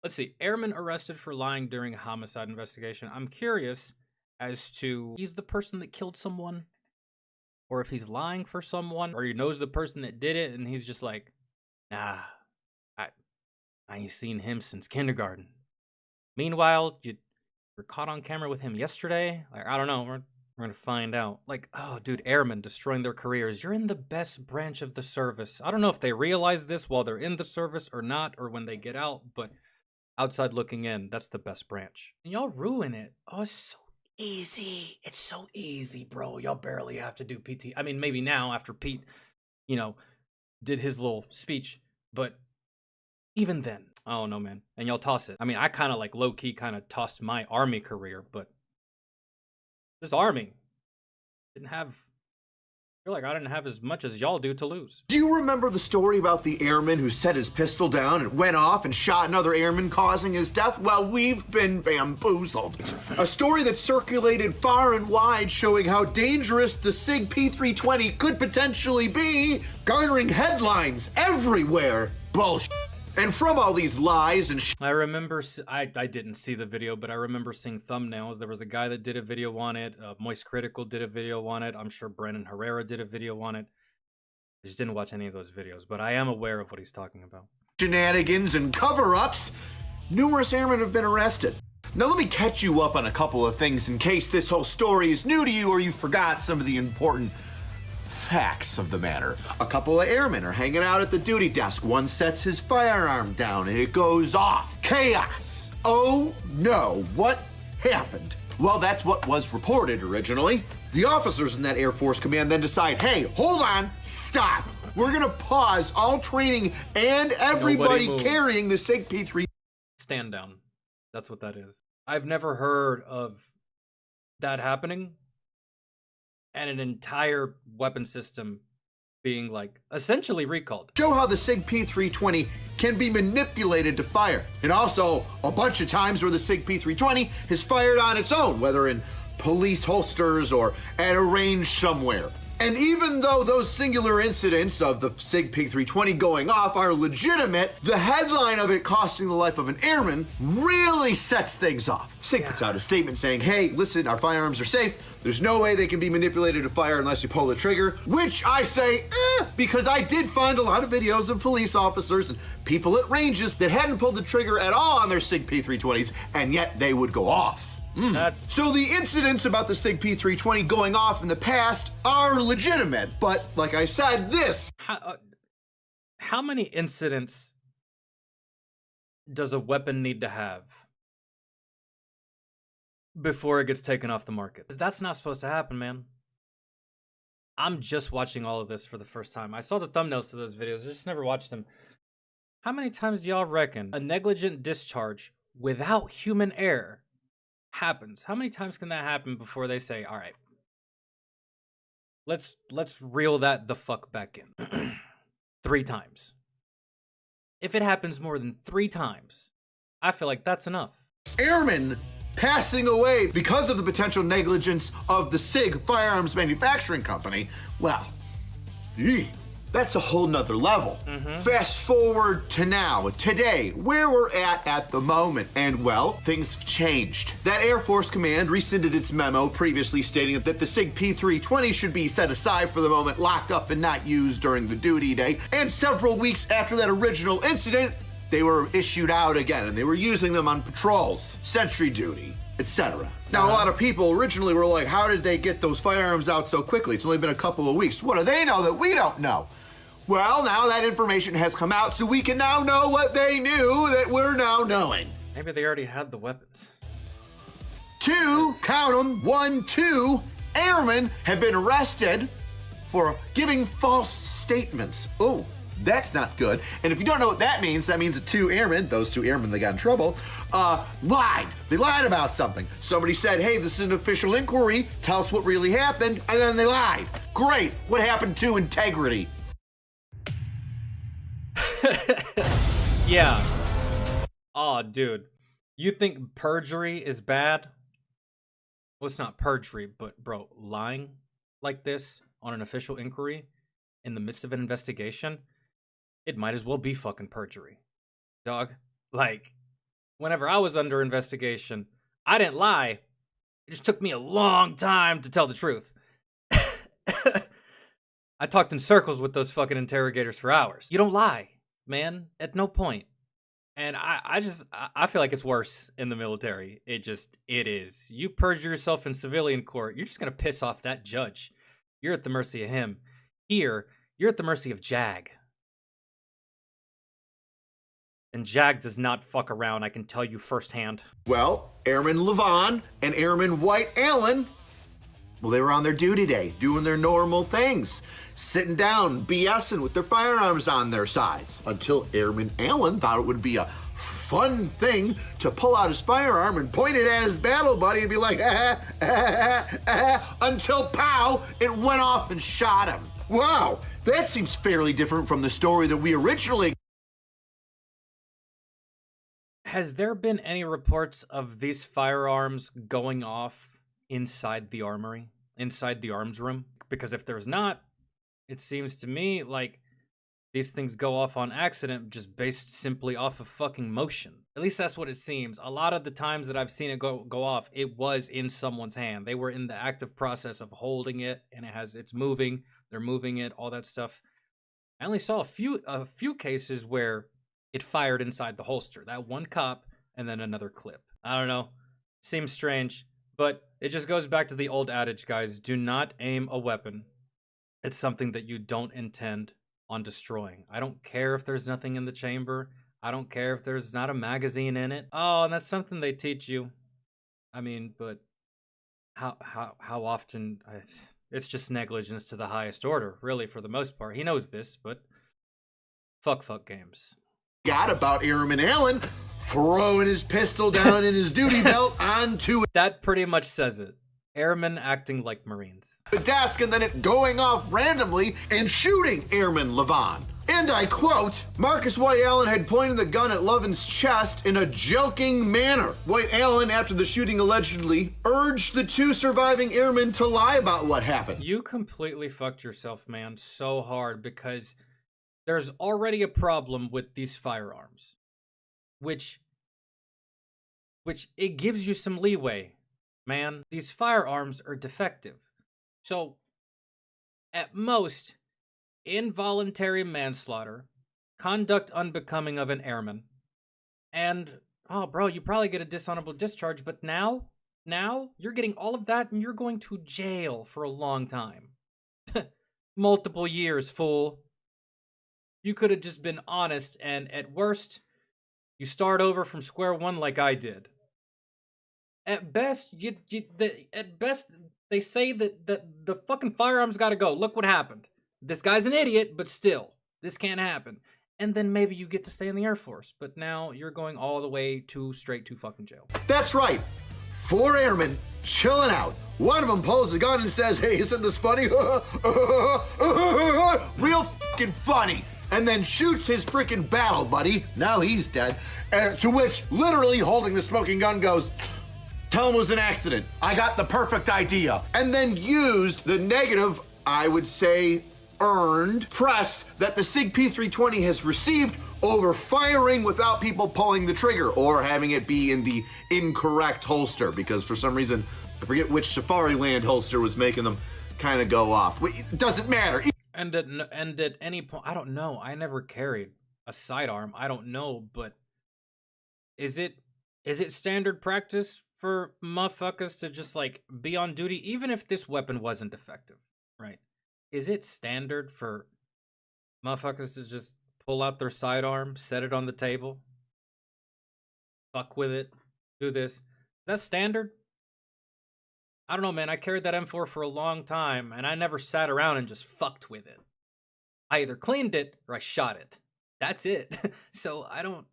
Let's see. Airman arrested for lying during a homicide investigation. I'm curious as to he's the person that killed someone, or if he's lying for someone, or he knows the person that did it, and he's just like, nah, I, I ain't seen him since kindergarten. Meanwhile, you were caught on camera with him yesterday. Like, I don't know. We're gonna find out. Like, oh, dude, airmen destroying their careers. You're in the best branch of the service. I don't know if they realize this while they're in the service or not, or when they get out, but outside looking in, that's the best branch. And y'all ruin it. Oh, it's so easy. It's so easy, bro. Y'all barely have to do PT. I mean, maybe now after Pete, you know, did his little speech, but even then, I don't know, man. And y'all toss it. I mean, I kind of like low key kind of tossed my army career, but this army didn't have. I feel like I didn't have as much as y'all do to lose. Do you remember the story about the airman who set his pistol down and went off and shot another airman, causing his death? Well, we've been bamboozled. A story that circulated far and wide showing how dangerous the SIG P320 could potentially be, garnering headlines everywhere. Bullshit. And from all these lies and I remember, I didn't see the video, but I remember seeing thumbnails. There was a guy that did a video on it. Moist Critical did a video on it. I'm sure Brennan Herrera did a video on it. I just didn't watch any of those videos, but I am aware of what he's talking about. Shenanigans and cover-ups, numerous airmen have been arrested. Now let me catch you up on a couple of things in case this whole story is new to you or you forgot some of the important facts of the matter. A couple of airmen are hanging out at the duty desk. One sets his firearm down and it goes off. Chaos. Oh no, what happened? Well, that's what was reported originally. The officers in that Air Force command then decide, hey, hold on, stop. We're gonna pause all training and everybody carrying the SIG P3. Stand down. That's what that is. I've never heard of that happening. And an entire weapon system being like essentially recalled. Show how the SIG P320 can be manipulated to fire. And also a bunch of times where the SIG P320 has fired on its own, whether in police holsters or at a range somewhere. And even though those singular incidents of the SIG P320 going off are legitimate, the headline of it costing the life of an airman really sets things off. SIG puts out a statement saying, hey, listen, our firearms are safe. There's no way they can be manipulated to fire unless you pull the trigger, which I say, because I did find a lot of videos of police officers and people at ranges that hadn't pulled the trigger at all on their SIG P320s, and yet they would go off. So the incidents about the SIG P320 going off in the past are legitimate, but like I said, this. How many incidents does a weapon need to have before it gets taken off the market? That's not supposed to happen, man. I'm just watching all of this for the first time. I saw the thumbnails to those videos. I just never watched them. How many times do y'all reckon a negligent discharge without human error happens? How many times can that happen before they say, all right, let's reel that the fuck back in? 3 times. If it happens more than 3 times, I feel like that's enough. Airmen passing away because of the potential negligence of the SIG Firearms Manufacturing Company, well, that's a whole nother level. Fast forward to now, today, where we're at the moment. And well, things have changed. That Air Force Command rescinded its memo previously stating that the SIG P320 should be set aside for the moment, locked up and not used during the duty day. And several weeks after that original incident, they were issued out again and they were using them on patrols, sentry duty, etc. Now, a lot of people originally were like, how did they get those firearms out so quickly? It's only been a couple of weeks. What do they know that we don't know? Well, now that information has come out, so we can now know what they knew that we're now knowing. Maybe they already had the weapons. 2, count them, 1, 2 airmen have been arrested for giving false statements. Oh, that's not good. And if you don't know what that means that 2 airmen, those 2 airmen that got in trouble, lied. They lied about something. Somebody said, hey, this is an official inquiry, tell us what really happened, and then they lied. Great, what happened to integrity? Yeah. Oh, dude. You think perjury is bad? Well, it's not perjury, but bro, lying like this on an official inquiry in the midst of an investigation, it might as well be fucking perjury. Dog, like, whenever I was under investigation, I didn't lie. It just took me a long time to tell the truth. I talked in circles with those fucking interrogators for hours. You don't lie, man, at no point. And I feel like it's worse in the military. It is. You perjure yourself in civilian court, you're just gonna piss off that judge. You're at the mercy of him. Here, you're at the mercy of JAG. And JAG does not fuck around, I can tell you firsthand. Well, Airman Levon and Airman White Allen, well, they were on their duty day, doing their normal things, sitting down, BSing with their firearms on their sides, until Airman Allen thought it would be a fun thing to pull out his firearm and point it at his battle buddy and be like, until pow, it went off and shot him. Wow, that seems fairly different from the story that we originally. Has there been any reports of these firearms going off inside the armory, inside the arms room? Because if there's not, it seems to me like these things go off on accident, just based simply off of fucking motion. At least that's what it seems. A lot of the times that I've seen it go off, it was in someone's hand. They were in the active process of holding it, and it's moving. They're moving it, all that stuff. I only saw a few cases where it fired inside the holster. That one cop, and then another clip. I don't know. Seems strange, but it just goes back to the old adage, guys. Do not aim a weapon. It's something that you don't intend on destroying. I don't care if there's nothing in the chamber. I don't care if there's not a magazine in it. Oh, and that's something they teach you. I mean, but how often? It's just negligence to the highest order, really, for the most part. He knows this, but fuck games. Got about Airman Allen throwing his pistol down in his duty belt onto that pretty much says it. Airmen acting like Marines. The desk and then it going off randomly and shooting Airman Levon. And I quote, Marcus White Allen had pointed the gun at Lovin's chest in a joking manner. White Allen, after the shooting allegedly, urged the two surviving airmen to lie about what happened. You completely fucked yourself, man, so hard, because there's already a problem with these firearms, which it gives you some leeway, man. These firearms are defective. So, at most, involuntary manslaughter, conduct unbecoming of an airman, and, oh, bro, you probably get a dishonorable discharge, but now you're getting all of that and you're going to jail for a long time. Multiple years, fool. You could have just been honest, and at worst, you start over from square one like I did. At best, they say that the fucking firearms gotta go. Look what happened. This guy's an idiot, but still, this can't happen. And then maybe you get to stay in the Air Force, but now you're going all the way straight to fucking jail. That's right. 4 airmen chilling out. One of them pulls a gun and says, hey, isn't this funny? Real fucking funny. And then shoots his freaking battle buddy. Now he's dead. To which, literally holding the smoking gun, goes, tell him it was an accident. I got the perfect idea. And then used the negative, I would say, earned press that the SIG P320 has received over firing without people pulling the trigger or having it be in the incorrect holster, because for some reason, I forget which Safariland holster was making them kind of go off. It doesn't matter. And at any point, I don't know. I never carried a sidearm. I don't know, but is it standard practice for motherfuckers to just like be on duty, even if this weapon wasn't effective, right? Is it standard for motherfuckers to just pull out their sidearm, set it on the table, fuck with it, do this? Is that standard? I don't know, man. I carried that M4 for a long time, and I never sat around and just fucked with it. I either cleaned it or I shot it. That's it. So I don't.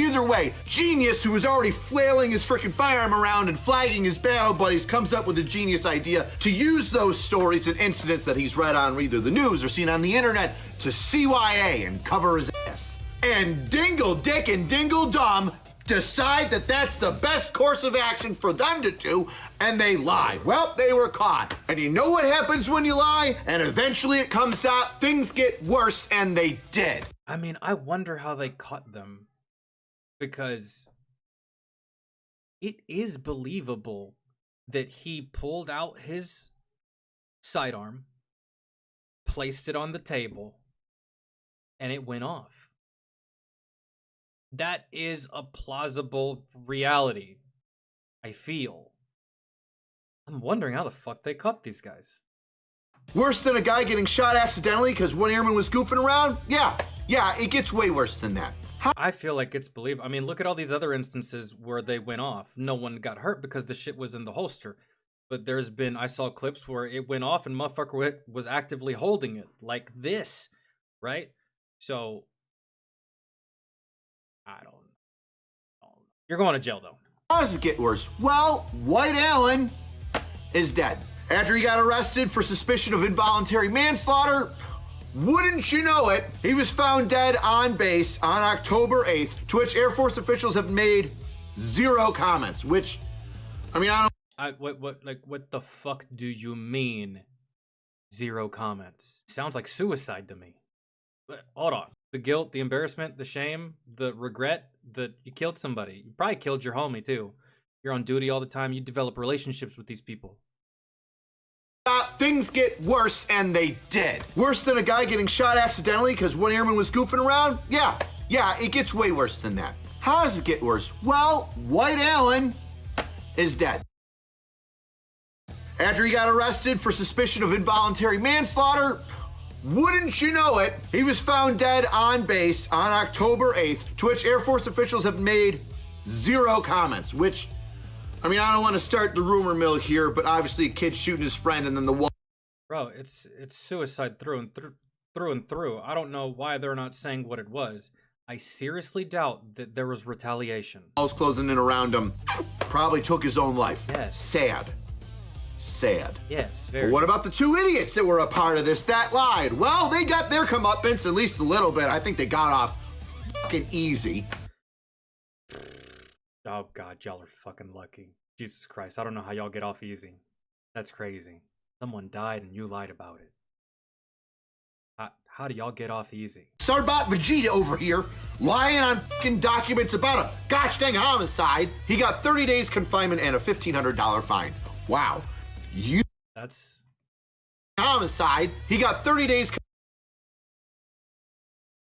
Either way, Genius, who was already flailing his freaking firearm around and flagging his battle buddies, comes up with a genius idea to use those stories and incidents that he's read on either the news or seen on the internet to CYA and cover his ass. And Dingle Dick and Dingle Dumb decide that that's the best course of action for them to do, and they lie. Well, they were caught. And you know what happens when you lie? And eventually it comes out, things get worse, and they did. I mean, I wonder how they caught them. because it is believable that he pulled out his sidearm, placed it on the table, and it went off. That is a plausible reality, I feel. I'm wondering how the fuck they caught these guys. Worse than a guy getting shot accidentally because one airman was goofing around? Yeah, it gets way worse than that. I feel like it's believable. I mean, look at all these other instances where they went off. No one got hurt because the shit was in the holster. But I saw clips where it went off and motherfucker was actively holding it like this, right? So, I don't know. You're going to jail, though. How does it get worse? Well, White Allen is dead. After he got arrested for suspicion of involuntary manslaughter, wouldn't you know it, he was found dead on base on October 8th, to which Air Force officials have made zero comments, which, I mean, I don't... What the fuck do you mean, zero comments? Sounds like suicide to me. But hold on. The guilt, the embarrassment, the shame, the regret that you killed somebody. You probably killed your homie, too. You're on duty all the time. You develop relationships with these people. Things get worse, and they did. Worse than a guy getting shot accidentally because one airman was goofing around? Yeah, it gets way worse than that. How does it get worse? Well, White Allen is dead. After he got arrested for suspicion of involuntary manslaughter, wouldn't you know it, he was found dead on base on October 8th, to which Air Force officials have made zero comments, which, I mean, I don't want to start the rumor mill here, but obviously a kid shooting his friend and then the wall. Bro, it's suicide through and through. I don't know why they're not saying what it was. I seriously doubt that there was retaliation. Walls closing in around him. Probably took his own life. Yes. Sad. Yes, very. But what about the two idiots that were a part of this that lied? Well, they got their comeuppance, at least a little bit. I think they got off fucking easy. Oh God, y'all are fucking lucky. Jesus Christ, I don't know how y'all get off easy. That's crazy. Someone died and you lied about it. How do y'all get off easy? Sarbot Vegeta over here, lying on fucking documents about a gosh dang homicide. He got 30 days confinement and a $1,500 fine. Wow. That's... Homicide. He got 30 days...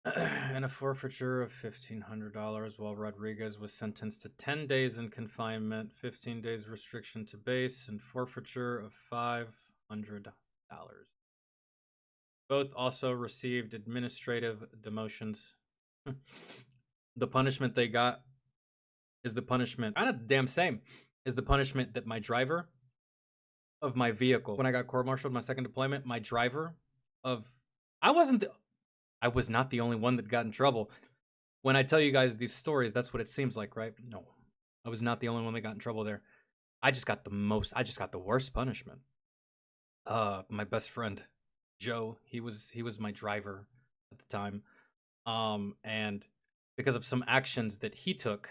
and a forfeiture of $1,500, while Rodriguez was sentenced to 10 days in confinement, 15 days restriction to base, and forfeiture of $500. Both also received administrative demotions. The punishment they got is the punishment, kind of the damn same, is the punishment that my driver of my vehicle, when I got court-martialed my second deployment, my driver of... I was not the only one that got in trouble. When I tell you guys these stories, that's what it seems like, right? No, I was not the only one that got in trouble there. I just got the worst punishment. My best friend, Joe, he was my driver at the time. And because of some actions that he took,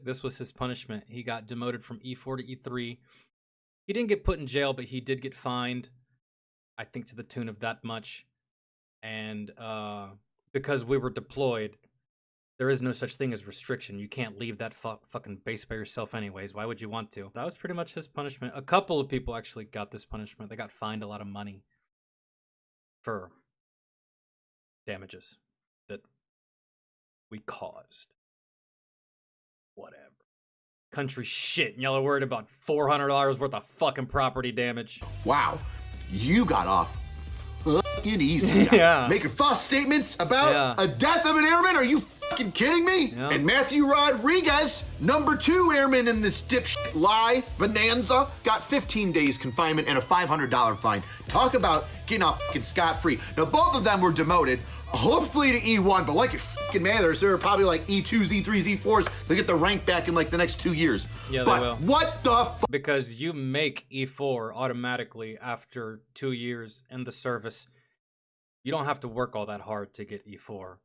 this was his punishment. He got demoted from E4 to E3. He didn't get put in jail, but he did get fined, I think to the tune of that much. And because we were deployed, there is no such thing as restriction. You can't leave that fucking base by yourself anyways. Why would you want to? That was pretty much his punishment. A couple of people actually got this punishment. They got fined a lot of money for damages that we caused. Whatever. Country shit, and y'all are worried about $400 worth of fucking property damage. Wow, you got off fucking easy. Yeah. Making false statements about a death of an airman? Are you fucking kidding me? Yeah. And Matthew Rodriguez, #2 airman in this dipshit lie bonanza, got 15 days confinement and a $500 fine. Talk about getting off fucking scot-free. Now, both of them were demoted, hopefully to E1, but like it fucking matters, there are probably like E2s, E3s, E4s. They'll get the rank back in like the next 2 years. Yeah, but they will. What the fuck? Because you make E4 automatically after 2 years in the service. You don't have to work all that hard to get E4.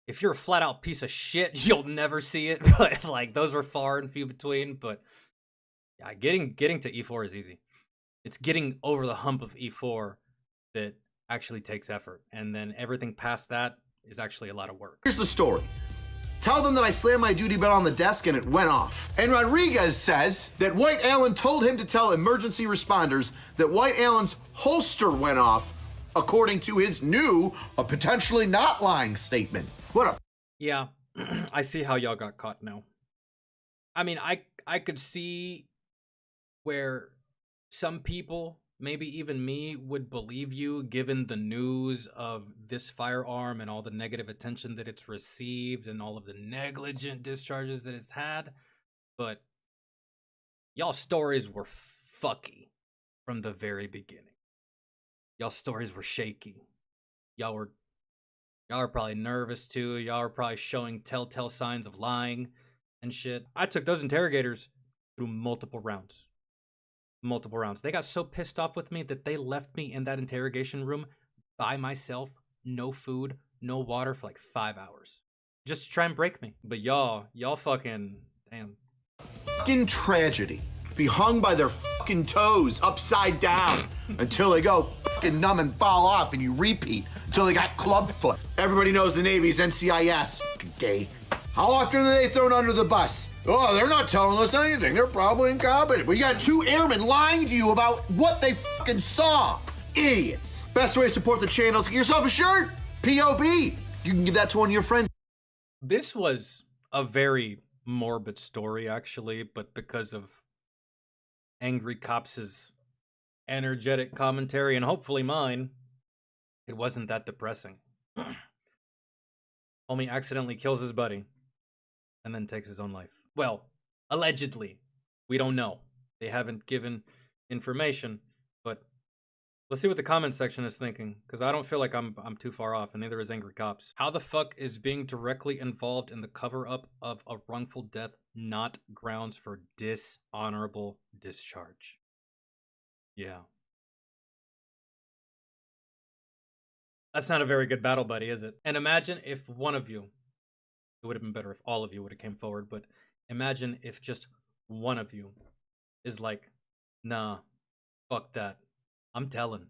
If you're a flat out piece of shit, you'll never see it. But like those are far and few between. But yeah, getting to E4 is easy. It's getting over the hump of E4 that actually takes effort. And then everything past that is actually a lot of work. Here's the story. Tell them that I slammed my duty belt on the desk and it went off. And Rodriguez says that White Allen told him to tell emergency responders that White Allen's holster went off, according to his new, potentially not lying statement. What a... Yeah, I see how y'all got caught now. I mean, I could see where some people, maybe even me, would believe you given the news of this firearm and all the negative attention that it's received and all of the negligent discharges that it's had. But y'all stories were fucky from the very beginning. Y'all stories were shaky. Y'all were probably nervous too. Y'all were probably showing telltale signs of lying and shit. I took those interrogators through multiple rounds. They got so pissed off with me that they left me in that interrogation room by myself, no food, no water for like 5 hours. Just to try and break me. But y'all fucking, damn. Fucking tragedy. Be hung by their fucking toes upside down until they go fucking numb and fall off, and you repeat until they got clubfoot. Everybody knows the Navy's NCIS. Fucking gay. How often are they thrown under the bus? Oh, they're not telling us anything. They're probably incompetent. We got 2 airmen lying to you about what they fucking saw. Idiots. Best way to support the channel is get yourself a shirt. POB. You can give that to one of your friends. This was a very morbid story, actually, but because of Angry Cops' energetic commentary, and hopefully mine, it wasn't that depressing. Homie accidentally kills his buddy and then takes his own life. Well, allegedly. We don't know. They haven't given information, but let's see what the comment section is thinking, because I don't feel like I'm too far off, and neither is Angry Cops. How the fuck is being directly involved in the cover-up of a wrongful death not grounds for dishonorable discharge? Yeah. That's not a very good battle buddy, is it? And imagine if one of you, it would have been better if all of you would have came forward, but imagine if just one of you is like, nah, fuck that. I'm telling.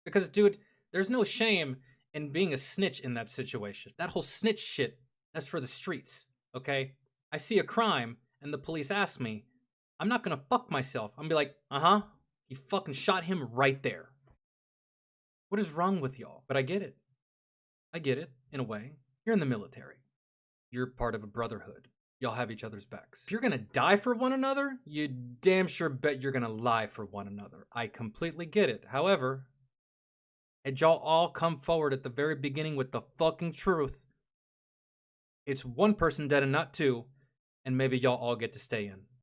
Because, dude, there's no shame in being a snitch in that situation. That whole snitch shit, that's for the streets, okay? I see a crime and the police ask me, I'm not gonna fuck myself. I'm gonna be like, you fucking shot him right there. What is wrong with y'all? But I get it. I get it, in a way. You're in the military. You're part of a brotherhood. Y'all have each other's backs. If you're gonna die for one another, you damn sure bet you're gonna lie for one another. I completely get it. However, had y'all all come forward at the very beginning with the fucking truth, it's one person dead and not 2, and maybe y'all all get to stay in.